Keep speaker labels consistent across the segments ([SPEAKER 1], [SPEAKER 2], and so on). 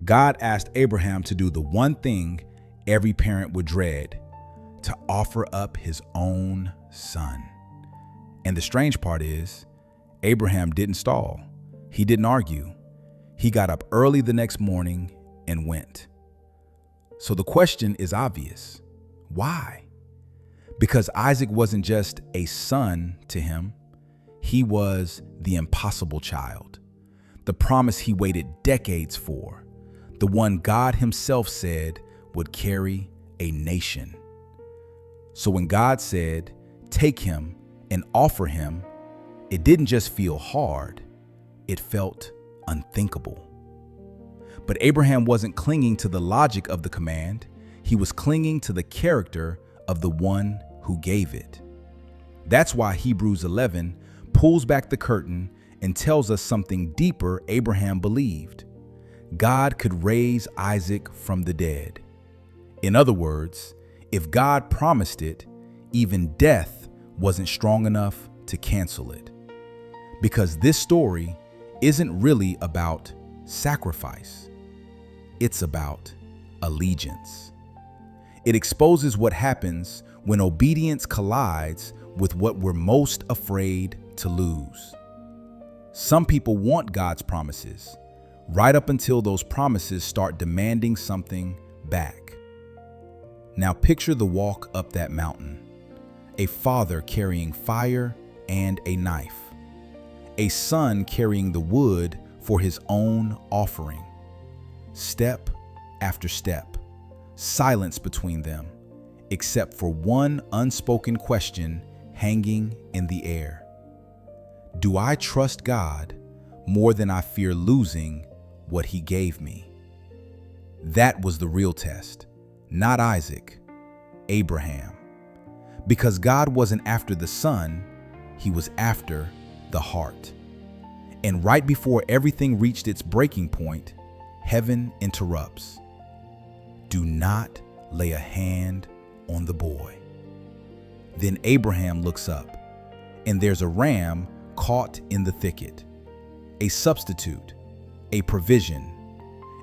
[SPEAKER 1] God asked Abraham to do the one thing every parent would dread, to offer up his own son. And the strange part is, Abraham didn't stall. He didn't argue. He got up early the next morning and went. So the question is obvious. Why? Because Isaac wasn't just a son to him. He was the impossible child, the promise he waited decades for, the one God himself said would carry a nation. So when God said, take him and offer him, it didn't just feel hard, it felt unthinkable. But Abraham wasn't clinging to the logic of the command. He was clinging to the character of the one who gave it. That's why Hebrews 11 pulls back the curtain and tells us something deeper Abraham believed. God could raise Isaac from the dead. In other words, if God promised it, even death wasn't strong enough to cancel it. Because this story isn't really about sacrifice. It's about allegiance. It exposes what happens when obedience collides with what we're most afraid to lose. Some people want God's promises, right up until those promises start demanding something back. Now picture the walk up that mountain. A father carrying fire and a knife. A son carrying the wood for his own offering. Step after step, silence between them, except for one unspoken question hanging in the air. Do I trust God more than I fear losing what he gave me? That was the real test, not Isaac, Abraham. Because God wasn't after the son, he was after the heart. And right before everything reached its breaking point, heaven interrupts. Do not lay a hand on the boy. Then Abraham looks up, and there's a ram caught in the thicket, a substitute, a provision,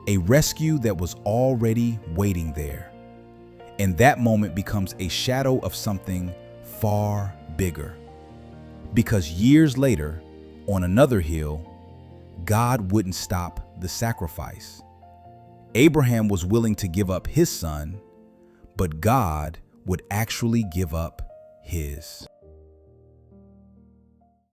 [SPEAKER 1] a rescue that was already waiting there. And that moment becomes a shadow of something far bigger. Because years later, on another hill, God wouldn't stop the sacrifice. Abraham was willing to give up his son, but God would actually give up his.